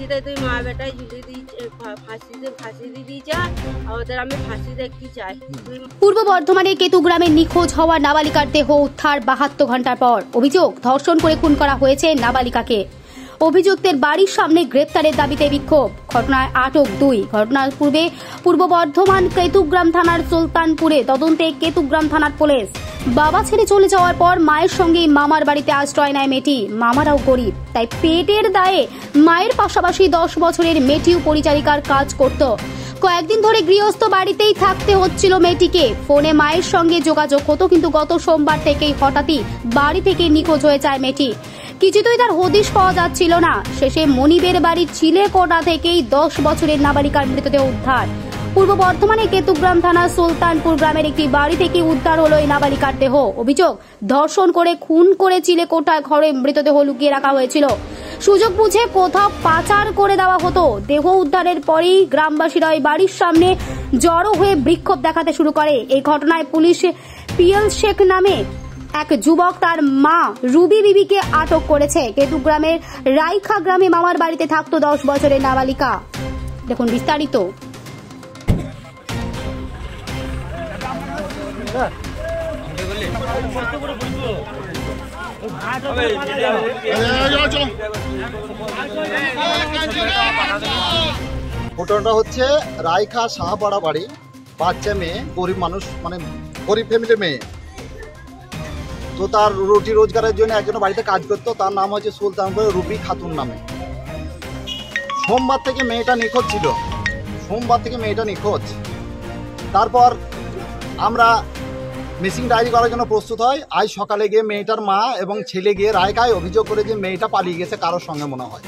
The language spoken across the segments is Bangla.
ফাঁসিতে তুই মা বেটাই ঝুলি দিয়েছে, ফাঁসি দিয়ে দিয়েছে, আমাদের আমি ফাঁসি দেখতে চাই। পূর্ব বর্ধমানের কেতুগ্রামে নিখোঁজ হওয়া নাবালিকার দেহ উদ্ধার 72 ঘন্টার পর। অভিযোগ, ধর্ষণ করে খুন করা হয়েছে নাবালিকাকে। অভিযুক্তের বাড়ির সামনে গ্রেপ্তারের দাবিতে বিক্ষোভ। ঘটনায় আটক 2। ঘটনার পূর্বে পূর্ব বর্ধমান কেতুগ্রাম থানার সুলতানপুরে তদন্তে কেতুগ্রাম থানার পুলিশ। বাবা ছেড়ে চলে যাওয়ার পর মায়ের সঙ্গেই মামার বাড়িতে আশ্রয় নেয় মেয়েটি। মামারাও গরিব, তাই পেটের দায়ে মায়ের পাশাপাশি 10 বছরের মেয়েটিও পরিচারিকার কাজ করত। কয়েকদিন ধরে গৃহস্থ বাড়িতেই থাকতে হচ্ছিল মেয়েটিকে। ফোনে মায়ের সঙ্গে যোগাযোগ হতো, কিন্তু গত সোমবার থেকেই হঠাৎই বাড়ি থেকে নিখোঁজ হয়ে যায় মেয়েটি। কিছুতেই তার হদিশ পাওয়া যাচ্ছিল না। শেষে মনিবের বাড়ির চিলেকোটা থেকেই 10 বছরের নাবালিকার মৃতদেহ উদ্ধার। পূর্ব বর্ধমানের কেতুগ্রাম থানার সুলতানপুর গ্রামের একটি বাড়ি থেকে উদ্ধার হলো এই নাবালিকার দেহ। অভিযোগ, ধর্ষণ করে খুন করে চিলেকোটা ঘরে মৃতদেহ লুকিয়ে রাখা হয়েছিল। সুযোগ বুঝে কোথাও পাচার করে দেওয়া হতো। দেহ উদ্ধারের পরেই গ্রামবাসীরা এই বাড়ির সামনে জড়ো হয়ে বিক্ষোভ দেখাতে শুরু করে। এই ঘটনায় পুলিশ পিএল শেখ নামে এক যুবক তার মা রুবি বিবিকে আটক করেছে। কেতুগ্রামের রাইখা গ্রামে মামার বাড়িতে থাকতো 10 বছরের নাবালিকা। দেখুন বিস্তারিত। ঘটনাটা হচ্ছে রাইখা সাহাপাড়া বাড়ি, বাচ্চা মেয়ে, গরিব মানুষ, মানে গরিব ফ্যামিলির মেয়ে। তো তার রুটি রোজগারের জন্য একজন বাড়িতে কাজ করতো, তার নাম হচ্ছে সুলতানপুরে রুবি খাতুন নামে। সোমবার থেকে মেয়েটা নিখোঁজ ছিল, তারপর আমরা মিসিং ডায়েরি করার জন্য প্রস্তুত হয়। আজ সকালে গিয়ে মেয়েটার মা এবং ছেলে গিয়ে রায়কায় অভিযোগ করে যে মেয়েটা পালিয়ে গেছে কারোর সঙ্গে মনে হয়।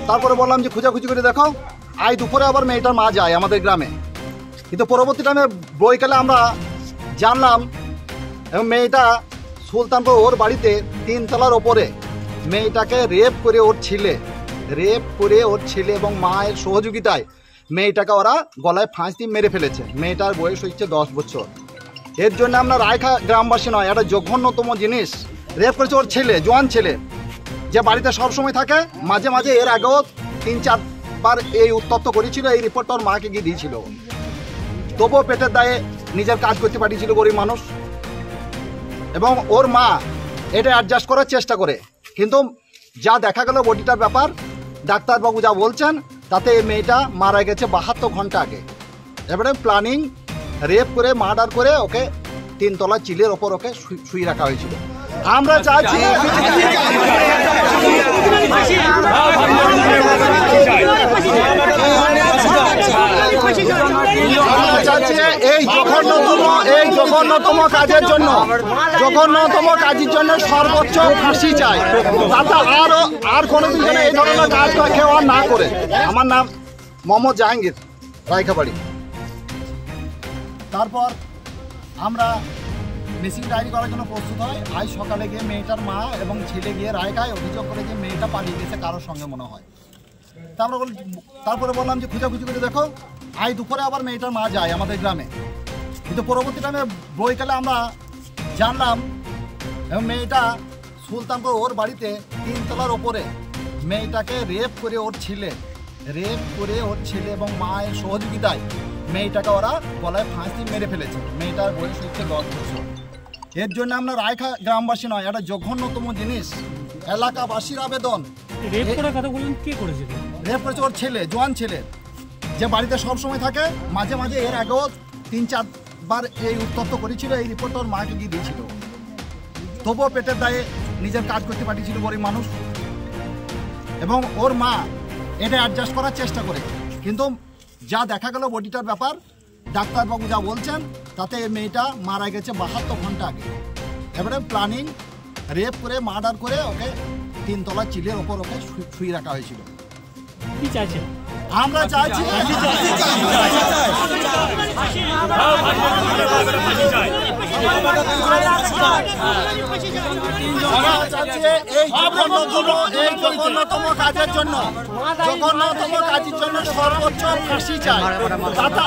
তারপরে বললাম যে খোঁজাখুঁজি করে দেখো। আজ দুপুরে আবার মেয়েটার মা যায় আমাদের গ্রামে, কিন্তু পরবর্তী টাইমে বৈকালে আমরা জানলাম এবং মেয়েটা সুলতানপুর ওর বাড়িতে 3 তলার ওপরে মেয়েটাকে রেপ করে ওর ছেলে এবং মায়ের সহযোগিতায় মেয়েটাকে ওরা গলায় ফাঁস দিয়ে মেরে ফেলেছে। মেয়েটার বয়স হচ্ছে 10 বছর। এর জন্য আমরা রায়খা গ্রামবাসী নয়, একটা জঘন্যতম জিনিস রেপ করেছে ওর ছেলে, জোয়ান ছেলে, যে বাড়িতে সবসময় থাকে। মাঝে মাঝে এর আগেও 3-4 বার এই উত্তপ্ত করেছিল। এই রিপোর্টটা ওর মাকে গিয়ে দিয়েছিল, তবুও পেটের দায়ে নিজের কাজ করতে পারিয়েছিল গরিব মানুষ। এবং ওর মা এটা অ্যাডজাস্ট করার চেষ্টা করে, কিন্তু যা দেখা গেল বডিটার ব্যাপার, ডাক্তারবাবু যা বলছেন তাতে এই মেয়েটা মারা গেছে 72 ঘন্টা আগে। এবারে প্ল্যানিং রেপ করে মার্ডার করে ওকে 3 তলা চিলের ওপর ওকে শুয়ে রাখা হয়েছিল। আমরা চাইছি এই জঘন্যতম কাজের জন্য সর্বোচ্চ ফাঁসি চাই, তাতে আর কোনোদিন যেন এই ধরনের কাজ কেউ আর না করে। আমার নাম মোহাম্মদ জাহাঙ্গীর, রায়খাবাড়ি। তারপর আমরা মিসিং ডায়েরি করার জন্য প্রস্তুত হয়। আজ সকালে গিয়ে মেয়েটার মা এবং ছেলে গিয়ে রায়কায় অভিযোগ করে যে মেয়েটা পালিয়ে গেছে কারোর সঙ্গে মনে হয়। তারপরে বললাম যে খোঁজাখুঁজি করে দেখো। আজ দুপুরে আবার মেয়েটার মা যায় আমাদের গ্রামে, কিন্তু পরবর্তী টাইমে বৈকালে আমরা জানলাম এবং মেয়েটা সুলতানপুর ওর বাড়িতে 3 তলার ওপরে মেয়েটাকে রেপ করে ওর ছেলে এবং মায়ের সহযোগিতায় মেয়েটাকে ওরা গলায় ফাঁস দিয়ে মেরে ফেলেছে। মেয়েটার বয়স হচ্ছে 10 বছর। এর জন্য আমরা রায়খা গ্রামবাসী নয়, একটা জঘন্যতম জিনিস, এলাকাবাসীর আবেদন। রেপ করার কথা বললেন, কে করেছে? রেপ করেছে ওর ছেলে, জোয়ান ছেলে, যে বাড়িতে সবসময় থাকে। মাঝে মাঝে এর আগেও 3-4 বার এই উত্তপ্ত করেছিল। এই রিপোর্ট ওর মাকে গিয়ে দিয়েছিল, তবুও পেটের দায়ে নিজের কাজ করতে পারিয়েছিল গরিব মানুষ। এবং ওর মা এটা অ্যাডজাস্ট করার চেষ্টা করে, কিন্তু যা দেখা গেল বডিটার ব্যাপার, ডাক্তারবাবু যা বলছেন তাতে এই মেয়েটা মারা গেছে 72 ঘন্টা আগে। এবারে প্ল্যানিং রেপ করে মার্ডার করে ওকে 3 তলা চিলের ওপর ওকে শুয়ে রাখা হয়েছিল। কি চাইছেন? আমরা চাইছি এই জঘন্যতম কাজের জন্য সর্বোচ্চ ফাঁসি চাই, তাতে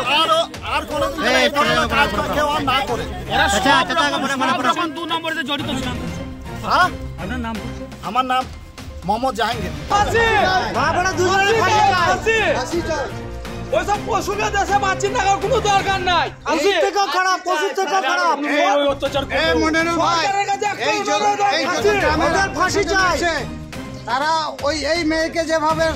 আর কোনোদিন এই ধরনের কাজ কেউ আর না করে। কোন 2 নম্বরে জড়িত ছিলেন? হ্যাঁ, আপনার নাম? আমার নাম মোহাম্মদ জাহাঙ্গীর। ওইসব পশুকে দেশে বাঁচিয়ে থাকার কোনো দরকার নাই। ফাঁসি চাই তারা ওই এই মেয়েকে যেভাবে